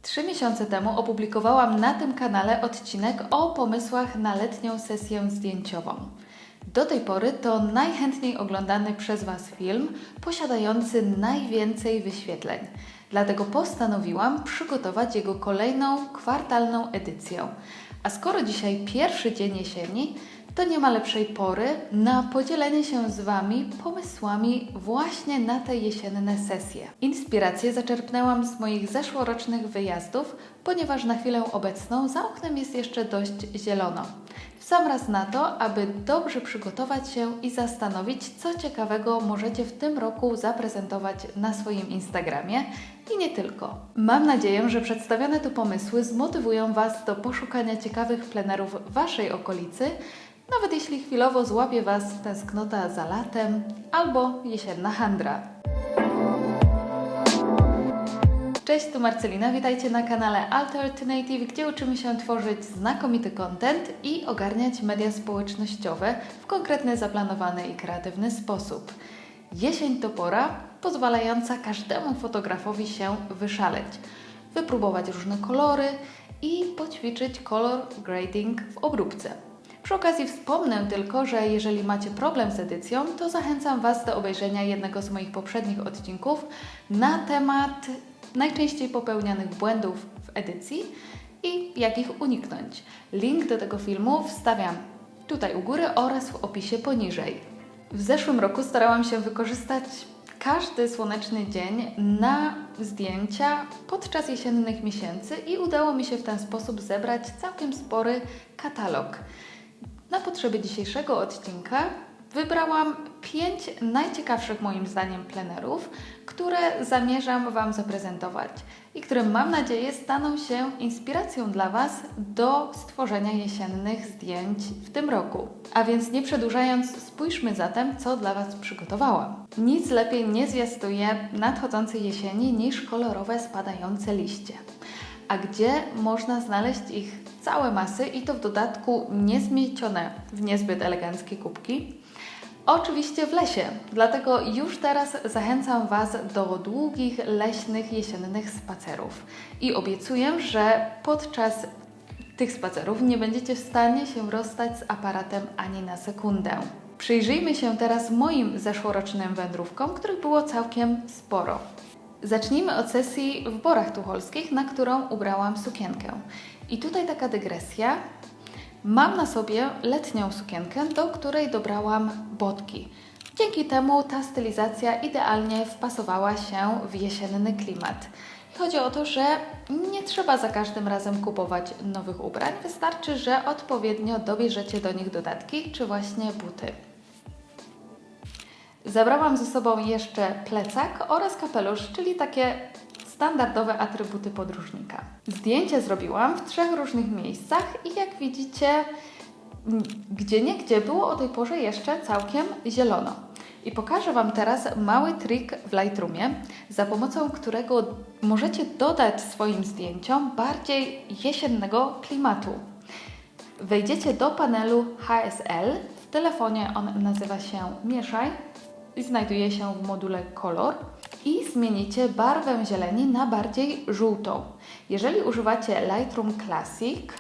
3 miesiące temu opublikowałam na tym kanale odcinek o pomysłach na letnią sesję zdjęciową. Do tej pory to najchętniej oglądany przez Was film, posiadający najwięcej wyświetleń. Dlatego postanowiłam przygotować jego kolejną kwartalną edycję. A skoro dzisiaj pierwszy dzień jesieni, to nie ma lepszej pory na podzielenie się z Wami pomysłami właśnie na te jesienne sesje. Inspirację zaczerpnęłam z moich zeszłorocznych wyjazdów, ponieważ na chwilę obecną za oknem jest jeszcze dość zielono. W sam raz na to, aby dobrze przygotować się i zastanowić, co ciekawego możecie w tym roku zaprezentować na swoim Instagramie i nie tylko. Mam nadzieję, że przedstawione tu pomysły zmotywują Was do poszukania ciekawych plenerów w Waszej okolicy, nawet jeśli chwilowo złapie Was tęsknota za latem albo jesienna handra. Cześć, tu Marcelina, witajcie na kanale Alternative, gdzie uczymy się tworzyć znakomity content i ogarniać media społecznościowe w konkretny, zaplanowany i kreatywny sposób. Jesień to pora pozwalająca każdemu fotografowi się wyszaleć, wypróbować różne kolory i poćwiczyć color grading w obróbce. Przy okazji wspomnę tylko, że jeżeli macie problem z edycją, to zachęcam Was do obejrzenia jednego z moich poprzednich odcinków na temat najczęściej popełnianych błędów w edycji i jak ich uniknąć. Link do tego filmu wstawiam tutaj u góry oraz w opisie poniżej. W zeszłym roku starałam się wykorzystać każdy słoneczny dzień na zdjęcia podczas jesiennych miesięcy i udało mi się w ten sposób zebrać całkiem spory katalog. Na potrzeby dzisiejszego odcinka wybrałam 5 najciekawszych moim zdaniem plenerów, które zamierzam Wam zaprezentować i które mam nadzieję staną się inspiracją dla Was do stworzenia jesiennych zdjęć w tym roku. A więc nie przedłużając, spójrzmy zatem, co dla Was przygotowałam. Nic lepiej nie zwiastuje nadchodzącej jesieni niż kolorowe spadające liście. A gdzie można znaleźć ich całe masy i to w dodatku niezmiecione w niezbyt eleganckie kubki? Oczywiście w lesie, dlatego już teraz zachęcam Was do długich, leśnych, jesiennych spacerów. I obiecuję, że podczas tych spacerów nie będziecie w stanie się rozstać z aparatem ani na sekundę. Przyjrzyjmy się teraz moim zeszłorocznym wędrówkom, których było całkiem sporo. Zacznijmy od sesji w Borach Tucholskich, na którą ubrałam sukienkę. I tutaj taka dygresja. Mam na sobie letnią sukienkę, do której dobrałam botki. Dzięki temu ta stylizacja idealnie wpasowała się w jesienny klimat. Chodzi o to, że nie trzeba za każdym razem kupować nowych ubrań. Wystarczy, że odpowiednio dobierzecie do nich dodatki, czy właśnie buty. Zabrałam ze sobą jeszcze plecak oraz kapelusz, czyli takie standardowe atrybuty podróżnika. Zdjęcie zrobiłam w 3 różnych miejscach i jak widzicie, gdzieniegdzie było o tej porze jeszcze całkiem zielono. I pokażę Wam teraz mały trik w Lightroomie, za pomocą którego możecie dodać swoim zdjęciom bardziej jesiennego klimatu. Wejdziecie do panelu HSL, w telefonie on nazywa się Mieszaj i znajduje się w module Kolor i zmienicie barwę zieleni na bardziej żółtą. Jeżeli używacie Lightroom Classic,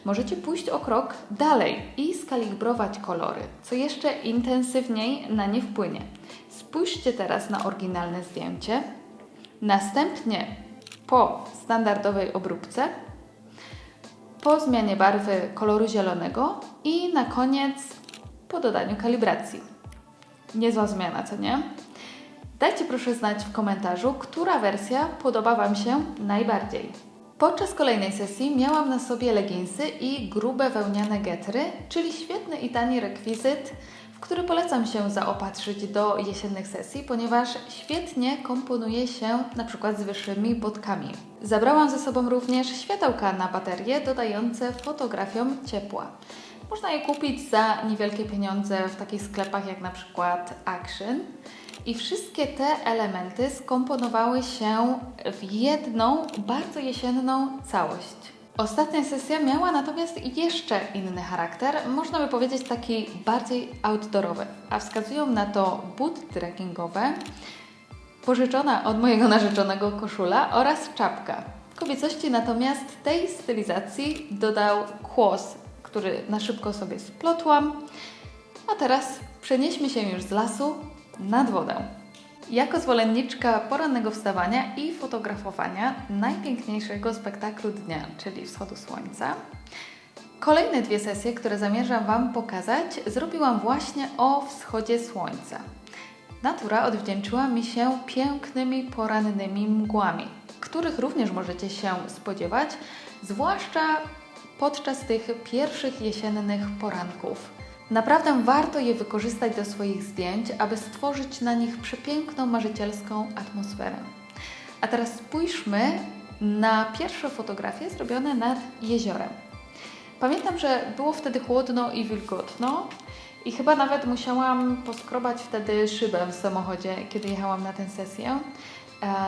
możecie pójść o krok dalej i skalibrować kolory, co jeszcze intensywniej na nie wpłynie. Spójrzcie teraz na oryginalne zdjęcie, następnie po standardowej obróbce, po zmianie barwy koloru zielonego i na koniec po dodaniu kalibracji. Niezła zmiana, co nie? Dajcie proszę znać w komentarzu, która wersja podoba Wam się najbardziej. Podczas kolejnej sesji miałam na sobie leginsy i grube wełniane getry, czyli świetny i tani rekwizyt, w który polecam się zaopatrzyć do jesiennych sesji, ponieważ świetnie komponuje się na przykład z wyższymi botkami. Zabrałam ze sobą również światełka na baterię dodające fotografiom ciepła. Można je kupić za niewielkie pieniądze w takich sklepach jak na przykład Action. I wszystkie te elementy skomponowały się w jedną, bardzo jesienną całość. Ostatnia sesja miała natomiast jeszcze inny charakter, można by powiedzieć taki bardziej outdoorowy, a wskazują na to buty trekkingowe, pożyczona od mojego narzeczonego koszula oraz czapka. Kobiecości natomiast tej stylizacji dodał kłos, który na szybko sobie splotłam. A teraz przenieśmy się już z lasu nad wodę. Jako zwolenniczka porannego wstawania i fotografowania najpiękniejszego spektaklu dnia, czyli wschodu słońca, kolejne 2 sesje, które zamierzam Wam pokazać, zrobiłam właśnie o wschodzie słońca. Natura odwdzięczyła mi się pięknymi porannymi mgłami, których również możecie się spodziewać, zwłaszcza podczas tych pierwszych jesiennych poranków. Naprawdę warto je wykorzystać do swoich zdjęć, aby stworzyć na nich przepiękną, marzycielską atmosferę. A teraz spójrzmy na pierwsze fotografie zrobione nad jeziorem. Pamiętam, że było wtedy chłodno i wilgotno i chyba nawet musiałam poskrobać wtedy szybę w samochodzie, kiedy jechałam na tę sesję.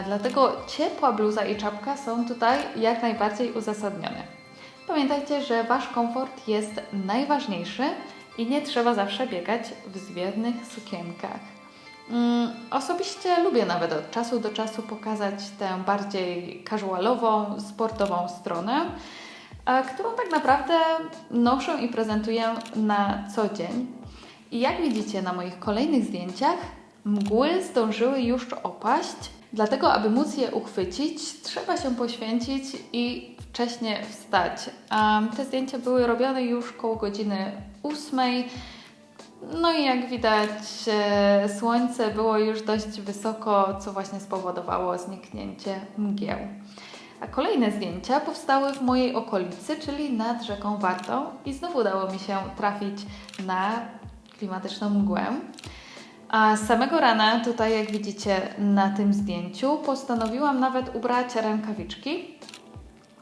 Dlatego ciepła bluza i czapka są tutaj jak najbardziej uzasadnione. Pamiętajcie, że Wasz komfort jest najważniejszy i nie trzeba zawsze biegać w zwiewnych sukienkach. Osobiście lubię nawet od czasu do czasu pokazać tę bardziej casualową, sportową stronę, którą tak naprawdę noszę i prezentuję na co dzień. I jak widzicie na moich kolejnych zdjęciach, mgły zdążyły już opaść, dlatego aby móc je uchwycić, trzeba się poświęcić i wcześnie wstać. Te zdjęcia były robione już koło godziny 8. No i jak widać, słońce było już dość wysoko, co właśnie spowodowało zniknięcie mgieł. A kolejne zdjęcia powstały w mojej okolicy, czyli nad rzeką Wartą i znów udało mi się trafić na klimatyczną mgłę. A z samego rana, tutaj jak widzicie na tym zdjęciu, postanowiłam nawet ubrać rękawiczki,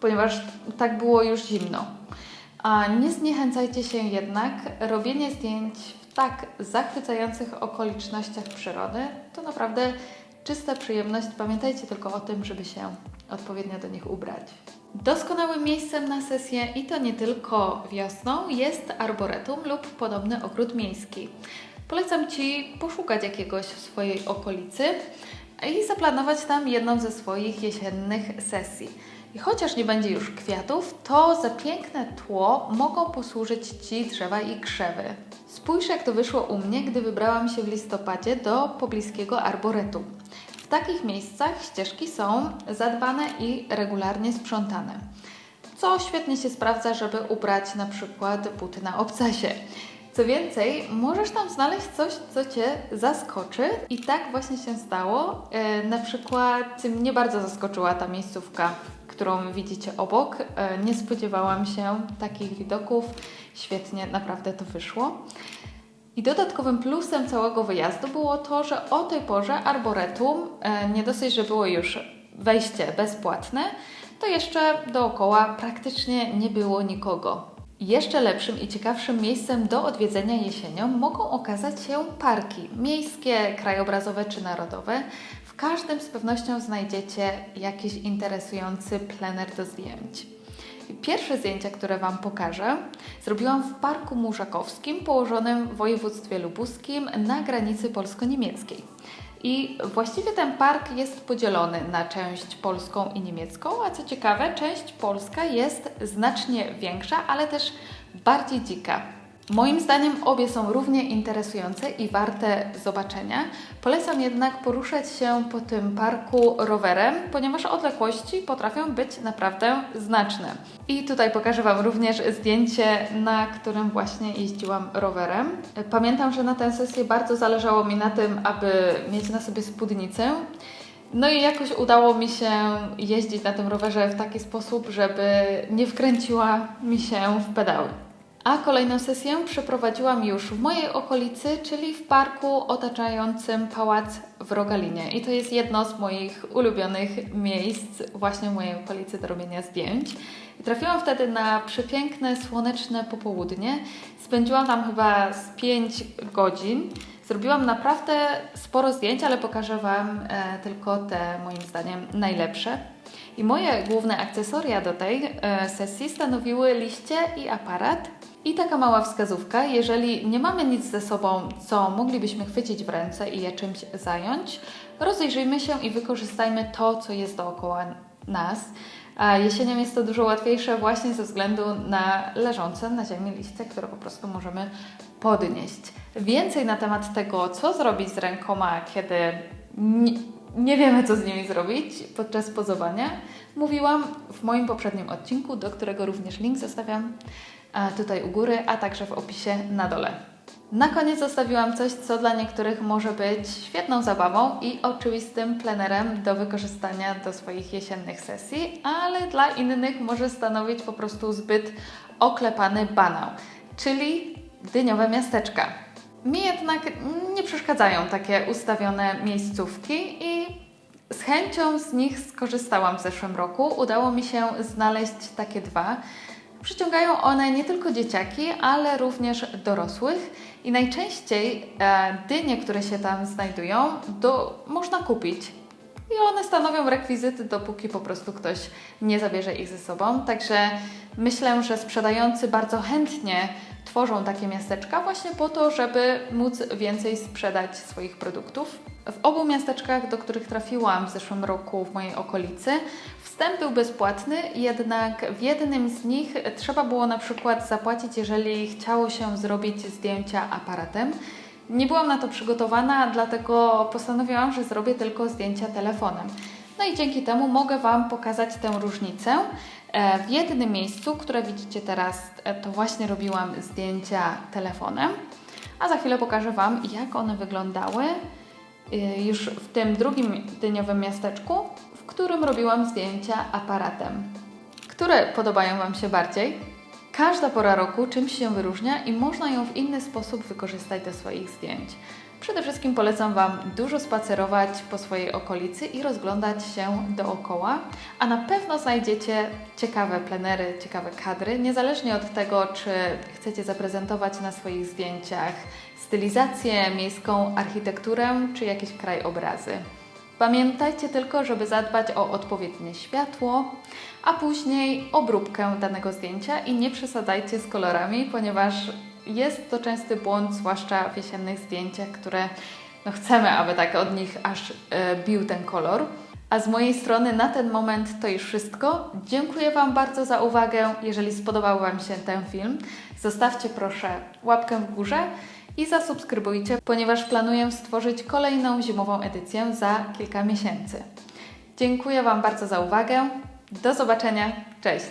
ponieważ tak było już zimno. A nie zniechęcajcie się jednak, robienie zdjęć w tak zachwycających okolicznościach przyrody to naprawdę czysta przyjemność. Pamiętajcie tylko o tym, żeby się odpowiednio do nich ubrać. Doskonałym miejscem na sesję, i to nie tylko wiosną, jest arboretum lub podobny ogród miejski. Polecam Ci poszukać jakiegoś w swojej okolicy i zaplanować tam jedną ze swoich jesiennych sesji. I chociaż nie będzie już kwiatów, to za piękne tło mogą posłużyć Ci drzewa i krzewy. Spójrz, jak to wyszło u mnie, gdy wybrałam się w listopadzie do pobliskiego arboretum. W takich miejscach ścieżki są zadbane i regularnie sprzątane, co świetnie się sprawdza, żeby ubrać na przykład buty na obcasie. Co więcej, możesz tam znaleźć coś, co Cię zaskoczy i tak właśnie się stało. Na przykład mnie bardzo zaskoczyła ta miejscówka, którą widzicie obok. Nie spodziewałam się takich widoków. Świetnie naprawdę to wyszło. I dodatkowym plusem całego wyjazdu było to, że o tej porze arboretum, nie dosyć, że było już wejście bezpłatne, to jeszcze dookoła praktycznie nie było nikogo. Jeszcze lepszym i ciekawszym miejscem do odwiedzenia jesienią mogą okazać się parki miejskie, krajobrazowe czy narodowe. W każdym z pewnością znajdziecie jakiś interesujący plener do zdjęć. Pierwsze zdjęcia, które Wam pokażę, zrobiłam w Parku Murzakowskim, położonym w województwie lubuskim na granicy polsko-niemieckiej. I właściwie ten park jest podzielony na część polską i niemiecką, a co ciekawe, część polska jest znacznie większa, ale też bardziej dzika. Moim zdaniem obie są równie interesujące i warte zobaczenia. Polecam jednak poruszać się po tym parku rowerem, ponieważ odległości potrafią być naprawdę znaczne. I tutaj pokażę Wam również zdjęcie, na którym właśnie jeździłam rowerem. Pamiętam, że na tę sesję bardzo zależało mi na tym, aby mieć na sobie spódnicę. No i jakoś udało mi się jeździć na tym rowerze w taki sposób, żeby nie wkręciła mi się w pedały. A kolejną sesję przeprowadziłam już w mojej okolicy, czyli w parku otaczającym pałac w Rogalinie. I to jest jedno z moich ulubionych miejsc właśnie w mojej okolicy do robienia zdjęć. I trafiłam wtedy na przepiękne, słoneczne popołudnie. Spędziłam tam chyba z 5 godzin. Zrobiłam naprawdę sporo zdjęć, ale pokażę Wam tylko te, moim zdaniem, najlepsze. I moje główne akcesoria do tej sesji stanowiły liście i aparat. I taka mała wskazówka, jeżeli nie mamy nic ze sobą, co moglibyśmy chwycić w ręce i je czymś zająć, rozejrzyjmy się i wykorzystajmy to, co jest dookoła nas. A jesienią jest to dużo łatwiejsze właśnie ze względu na leżące na ziemi liście, które po prostu możemy podnieść. Więcej na temat tego, co zrobić z rękoma, kiedy nie wiemy, co z nimi zrobić podczas pozowania, mówiłam w moim poprzednim odcinku, do którego również link zostawiam tutaj u góry, a także w opisie na dole. Na koniec zostawiłam coś, co dla niektórych może być świetną zabawą i oczywistym plenerem do wykorzystania do swoich jesiennych sesji, ale dla innych może stanowić po prostu zbyt oklepany banał, czyli dyniowe miasteczka. Mi jednak nie przeszkadzają takie ustawione miejscówki i z chęcią z nich skorzystałam w zeszłym roku. Udało mi się znaleźć takie dwa. Przyciągają one nie tylko dzieciaki, ale również dorosłych i najczęściej dynie, które się tam znajdują, można kupić. I one stanowią rekwizyty, dopóki po prostu ktoś nie zabierze ich ze sobą. Także myślę, że sprzedający bardzo chętnie tworzą takie miasteczka właśnie po to, żeby móc więcej sprzedać swoich produktów. W obu miasteczkach, do których trafiłam w zeszłym roku w mojej okolicy, wstęp był bezpłatny, jednak w jednym z nich trzeba było na przykład zapłacić, jeżeli chciało się zrobić zdjęcia aparatem. Nie byłam na to przygotowana, dlatego postanowiłam, że zrobię tylko zdjęcia telefonem. No i dzięki temu mogę Wam pokazać tę różnicę. W jednym miejscu, które widzicie teraz, to właśnie robiłam zdjęcia telefonem, a za chwilę pokażę Wam, jak one wyglądały już w tym drugim dyniowym miasteczku, w którym robiłam zdjęcia aparatem. Które podobają Wam się bardziej? Każda pora roku czymś się wyróżnia i można ją w inny sposób wykorzystać do swoich zdjęć. Przede wszystkim polecam Wam dużo spacerować po swojej okolicy i rozglądać się dookoła, a na pewno znajdziecie ciekawe plenery, ciekawe kadry, niezależnie od tego, czy chcecie zaprezentować na swoich zdjęciach stylizację, miejską architekturę, czy jakieś krajobrazy. Pamiętajcie tylko, żeby zadbać o odpowiednie światło, a później obróbkę danego zdjęcia i nie przesadzajcie z kolorami, ponieważ jest to częsty błąd, zwłaszcza w jesiennych zdjęciach, które chcemy, aby tak od nich aż bił ten kolor. A z mojej strony na ten moment to już wszystko. Dziękuję Wam bardzo za uwagę. Jeżeli spodobał Wam się ten film, zostawcie proszę łapkę w górze i zasubskrybujcie, ponieważ planuję stworzyć kolejną zimową edycję za kilka miesięcy. Dziękuję Wam bardzo za uwagę. Do zobaczenia. Cześć!